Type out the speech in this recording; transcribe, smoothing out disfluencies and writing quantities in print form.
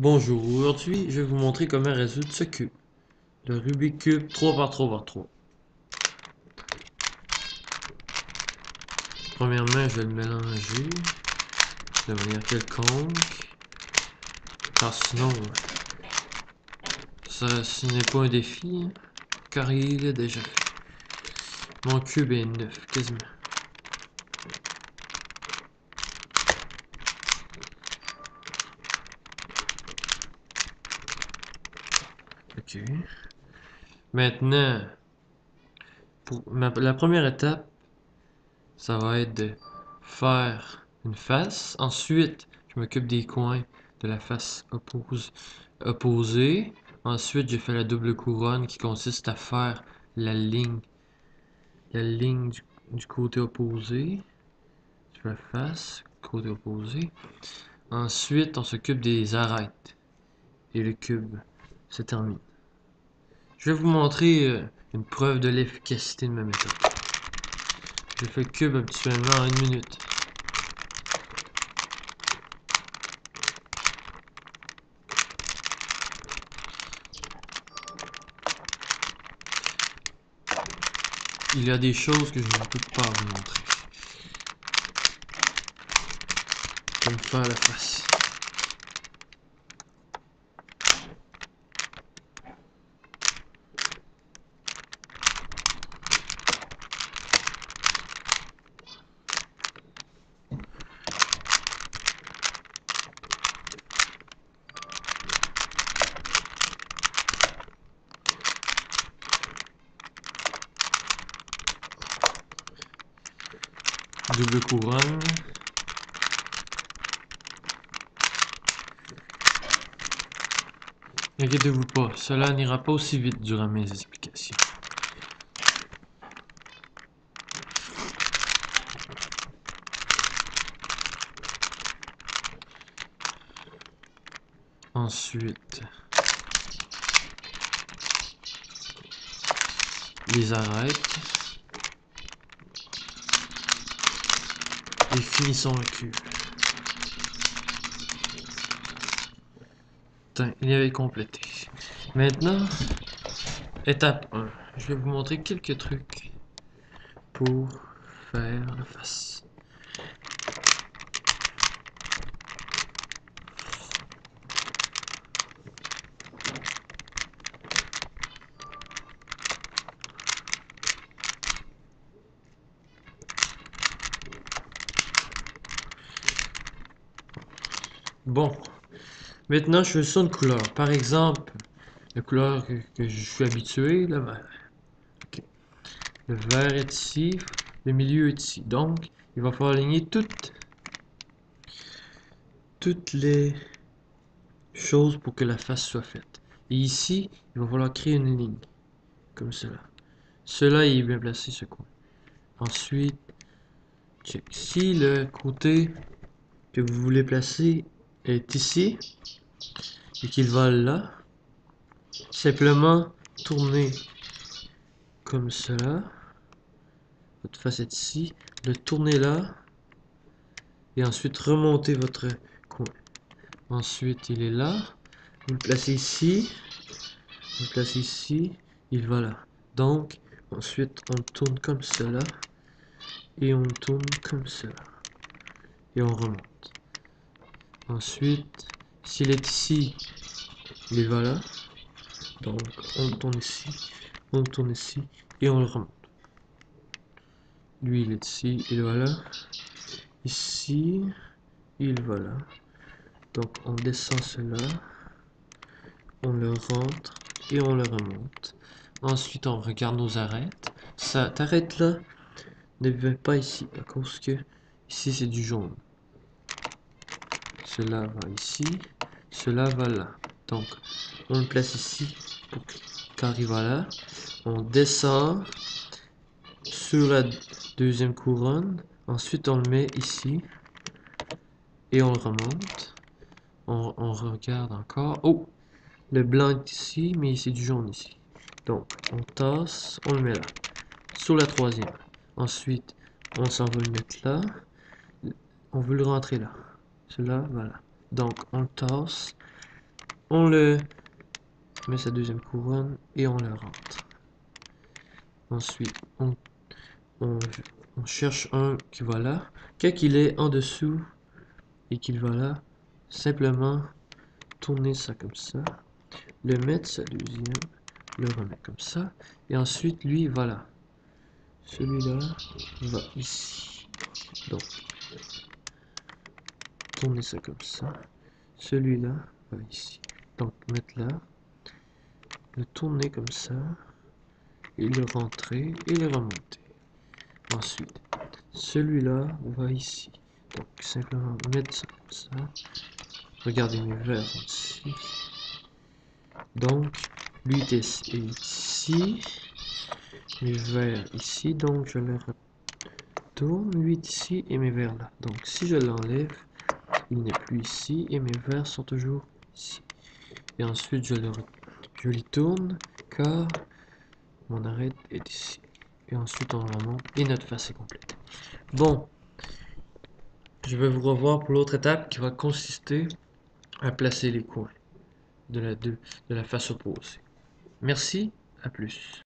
Bonjour, aujourd'hui je vais vous montrer comment résoudre ce cube. Le Rubik's Cube 3x3x3. Premièrement, je vais le mélanger de manière quelconque, car sinon, ce n'est pas un défi, car il est déjà fait. Mon cube est neuf, quasiment. Ok. Maintenant, pour la première étape, ça va être de faire une face. Ensuite, je m'occupe des coins de la face opposée. Ensuite, je fais la double couronne qui consiste à faire la ligne du côté opposé. Sur la face, côté opposé. Ensuite, on s'occupe des arêtes. Et le cube se termine. Je vais vous montrer une preuve de l'efficacité de ma méthode. Je fais le cube habituellement en 1 minute. Il y a des choses que je ne peux pas vous montrer. Comme faire la face. Double couronne. N'inquiétez-vous pas, cela n'ira pas aussi vite durant mes explications. Ensuite, les arêtes. Et finissons le cube. Il y avait complété. Maintenant, étape 1. Je vais vous montrer quelques trucs pour faire la face. Bon, maintenant je choisis une couleur. Par exemple, la couleur que je suis habitué, le vert. Okay. Le vert est ici, le milieu est ici. Donc, il va falloir aligner toutes les choses pour que la face soit faite. Et ici, il va falloir créer une ligne, comme cela. Cela est bien placé, ce coin. Ensuite, check. Si le côté que vous voulez placer est ici, et qu'il va là, simplement tourner comme cela. Votre face est ici, le tourner là, et ensuite remonter votre coin. Ensuite, il est là, vous le placez ici, vous le placez ici, il va là. Donc, ensuite, on tourne comme cela, et on tourne comme cela, et on remonte. Ensuite, s'il est ici, il va là, donc on le tourne ici, on le tourne ici, et on le remonte. Lui, il est ici, il va là, ici, il va là. Donc, on descend cela, on le rentre, et on le remonte. Ensuite, on regarde nos arêtes. Cette arête-là ne va pas ici, à cause que ici, c'est du jaune. Cela va ici, cela va là. Donc, on le place ici pour qu'il arrive là. On descend sur la deuxième couronne. Ensuite, on le met ici. Et on le remonte. On regarde encore. Oh! Le blanc est ici, mais c'est du jaune ici. Donc, on tasse, on le met là. Sur la troisième. Ensuite, on s'en va le mettre là. On veut le rentrer là. Cela, voilà. Donc, on le tasse. On le met sa deuxième couronne et on le rentre. Ensuite, on, on cherche un qui va là. Quand il est en dessous et qu'il va là, simplement tourner ça comme ça, le mettre sa deuxième, le remettre comme ça, et ensuite lui voilà. Celui-là va ici. Donc, tourner ça comme ça. Celui-là va ici. Donc, mettre là, le tourner comme ça, et le rentrer et le remonter. Ensuite, celui-là va ici. Donc, simplement mettre ça comme ça. Regardez, mes verres sont ici. Donc, lui est ici. Mes verres ici. Donc, je le retourne. Lui est ici et mes verres là. Donc, si je l'enlève, il n'est plus ici et mes verres sont toujours ici. Et ensuite, je les tourne car mon arête est ici. Et ensuite, on remonte et notre face est complète. Bon, je vais vous revoir pour l'autre étape qui va consister à placer les coins de la face opposée. Merci, à plus.